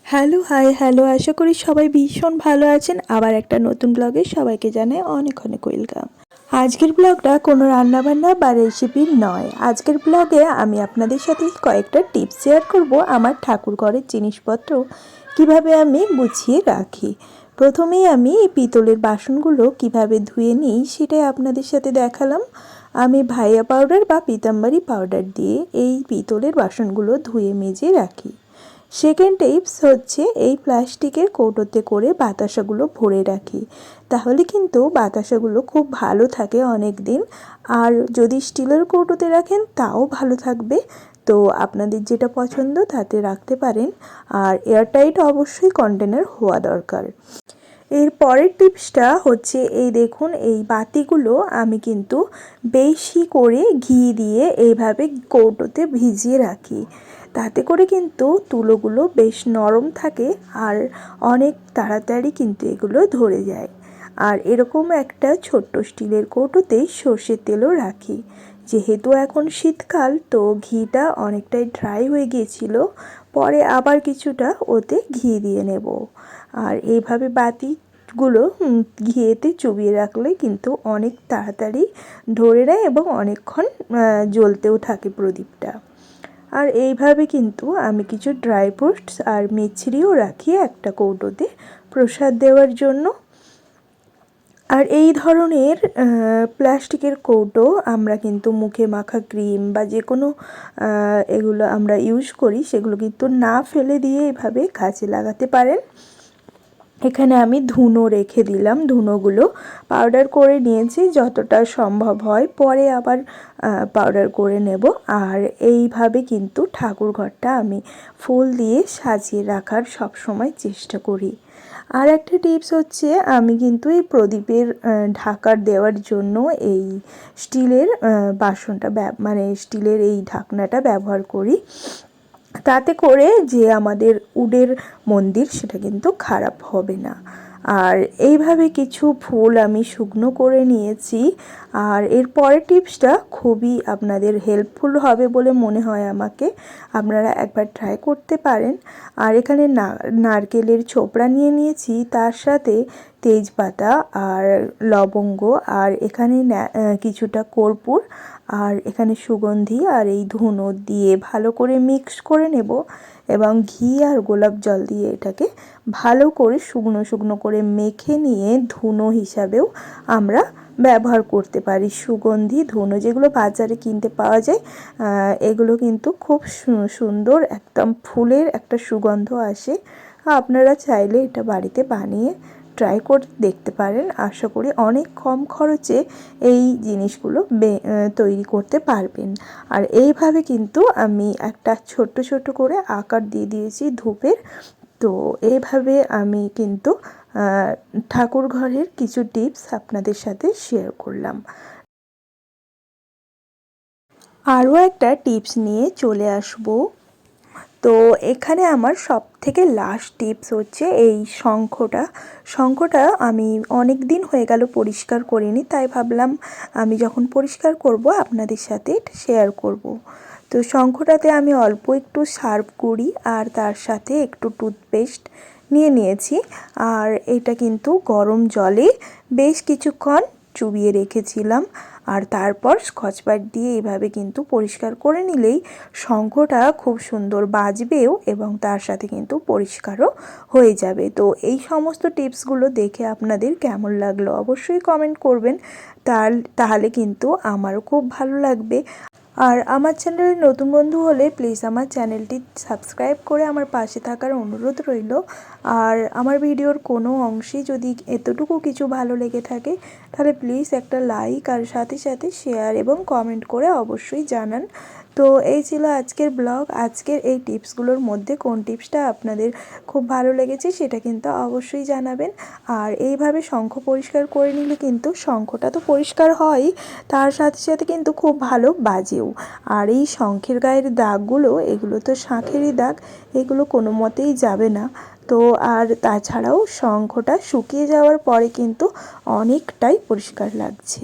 Hello, আশা করি সবাই ভীষণ ভালো আছেন। আবার একটা নতুন ব্লগে সবাইকে জানাই অনেক অনেক ওয়েলকাম। আজকের ব্লগটা কোনো রান্নাবান্না বা রেসিপির নয়। আজকের ব্লগে আমি আপনাদের সাথে কয়েকটা টিপস শেয়ার করব আমার ঠাকুর ঘরের জিনিসপত্র কিভাবে আমি গুছিয়ে রাখি। প্রথমেই আমি এই পিতলের বাসনগুলো কিভাবে ধুয়ে নিই সেটাই আপনাদের সাথে দেখালাম। আমি ভাইয়া পাউডার বা পিতাম্বরী পাউডার দিয়ে এই পিতলের বাসনগুলো ধুয়ে মেজে রাখি। সেকেন্ড টিপস হচ্ছে এই প্লাস্টিকের কৌটোতে করে বাতাসাগুলো ভরে রাখি, তাহলে কিন্তু বাতাসাগুলো খুব ভালো থাকে অনেক দিন। আর যদি স্টিলের কৌটোতে রাখেন তাও ভালো থাকবে। তো আপনাদের যেটা পছন্দ তাতে রাখতে পারেন। আর এয়ারটাইট অবশ্যই কন্টেনার হওয়া দরকার। এর পরের টিপসটা হচ্ছে এই দেখুন, এই বাতিগুলো আমি কিন্তু বেশি করে ঘি দিয়ে এইভাবে কৌটোতে ভিজিয়ে রাখি। তাতে করে কিন্তু তুলোগুলো বেশ নরম থাকে আর অনেক তাড়াতাড়ি কিন্তু এগুলো ধরে যায়। আর এরকম একটা ছোট্ট স্টিলের কৌটোতে সর্ষের তেলও রাখি। যেহেতু এখন শীতকাল, তো ঘিটা অনেকটাই ড্রাই হয়ে গিয়েছিল, পরে আবার কিছুটা ওতে ঘি দিয়ে নেব। আর এইভাবে বাতিগুলো ঘিয়েতে চুবিয়ে রাখলে কিন্তু অনেক তাড়াতাড়ি ধরে নেয় এবং অনেকক্ষণ জ্বলতেও থাকে প্রদীপটা। আর এইভাবে কিন্তু আমি কিছু ড্রাই ফ্রুটস আর মিছরিও রাখি একটা কৌটোতে প্রসাদ দেওয়ার জন্য। আর এই ধরনের প্লাস্টিকের কৌটো আমরা কিন্তু মুখে মাখা ক্রিম বা যে কোনো এগুলো আমরা ইউজ করি সেগুলো কিন্তু না ফেলে দিয়ে এভাবে কাজে লাগাতে পারেন। এখানে আমি ধুনো রেখে দিলাম, ধুনোগুলো পাউডার করে নিয়েছি যতটা সম্ভব হয়, পরে আবার পাউডার করে নেব। আর এইভাবে কিন্তু ঠাকুর ঘরটা আমি ফুল দিয়ে সাজিয়ে রাখার সব সময় চেষ্টা করি। আর একটা টিপস হচ্ছে আমি কিন্তু এই প্রদীপের ঢাকার দেওয়ার জন্য এই স্টিলের বাসনটা মানে স্টিলের এই ঢাকনাটা ব্যবহার করি। তাতে করে যে আমাদের উডের মন্দির সেটা কিন্তু খারাপ হবে না। আর এইভাবে কিছু ফুল আমি শুকনো করে নিয়েছি। আর এর পরের টিপসটা খুবই আপনাদের হেল্পফুল হবে বলে মনে হয় আমাকে, আপনারা একবার ট্রাই করতে পারেন। আর এখানে নারকেলের ছোবড়া নিয়ে নিয়েছি, তার সাথে তেজপাতা আর লবঙ্গ, আর এখানে কিছুটা কর্পূর, আর এখানে সুগন্ধি আর এই ধুনো দিয়ে ভালো করে মিক্স করে নেব এবং ঘি আর গোলাপ জল দিয়ে এটাকে ভালো করে শুকনো শুকনো করে মেখে নিয়ে ধুনো হিসাবেও আমরা ব্যবহার করতে পারি। সুগন্ধি ধুনো যেগুলো বাজারে কিনতে পাওয়া যায়, এগুলো কিন্তু খুব সুন্দর একদম ফুলের একটা সুগন্ধ আসে। আপনারা চাইলে এটা বাড়িতে বানিয়ে ট্রাই করে দেখতে পারেন। আশা করি অনেক কম খরচে এই জিনিসগুলো তৈরি করতে পারবেন। আর এইভাবে কিন্তু আমি একটা ছোট্ট ছোট্ট করে আকার দিয়ে দিয়েছি ধূপের। তো এইভাবে আমি কিন্তু ঠাকুর ঘরের কিছু টিপস আপনাদের সাথে শেয়ার করলাম। আরও একটা টিপস নিয়ে চলে আসবো। তো এখানে আমার সব থেকে লাস্ট টিপস হচ্ছে এই শঙ্খটা আমি অনেক দিন হয়ে গেল পরিষ্কার করিনি, তাই ভাবলাম আমি যখন পরিষ্কার করব আপনাদের সাথে শেয়ার করব। তো শঙ্খটাতে আমি অল্প একটু সার্ফ গুঁড়ি আর তার সাথে একটু টুথপেস্ট নিয়েছি। আর এটা কিন্তু গরম জলে বেশ কিছুক্ষণ চুবিয়ে রেখেছিলাম। আর তারপর স্কচব্রাইট দিয়ে এইভাবে কিন্তু পরিষ্কার করে নিলেই শঙ্খটা খুব সুন্দর বাজবেও এবং তার সাথে কিন্তু পরিষ্কারও হয়ে যাবে। তো এই সমস্ত টিপসগুলো দেখে আপনাদের কেমন লাগলো অবশ্যই কমেন্ট করবেন, তাহলে কিন্তু আমারও খুব ভালো লাগবে। আর আমার চ্যানেলে নতুন বন্ধু হলে প্লিজ আমার চ্যানেলটি সাবস্ক্রাইব করে আমার পাশে থাকার অনুরোধ রইল। আর আমার ভিডিওর কোনো অংশে যদি এতটুকু কিছু ভালো লেগে থাকে তাহলে প্লিজ একটা লাইক আর সাথে সাথে শেয়ার এবং কমেন্ট করে অবশ্যই জানান। তো এই ছিল আজকের ব্লগ। আজকের এই টিপসগুলোর মধ্যে কোন টিপসটা আপনাদের খুব ভালো লেগেছে সেটা কিন্তু অবশ্যই জানাবেন। আর এইভাবে শঙ্খ পরিষ্কার করে নিলে কিন্তু শঙ্খটা তো পরিষ্কার হয়ই, তার সাথে সাথে কিন্তু খুব ভালো বাজেও। আর এই শঙ্খের গায়ের দাগগুলো, এগুলো তো শাঁখেরই দাগ, এগুলো কোনো মতেই যাবে না। তো আর তাছাড়াও শঙ্খটা শুকিয়ে যাওয়ার পরে কিন্তু অনেকটাই পরিষ্কার লাগছে।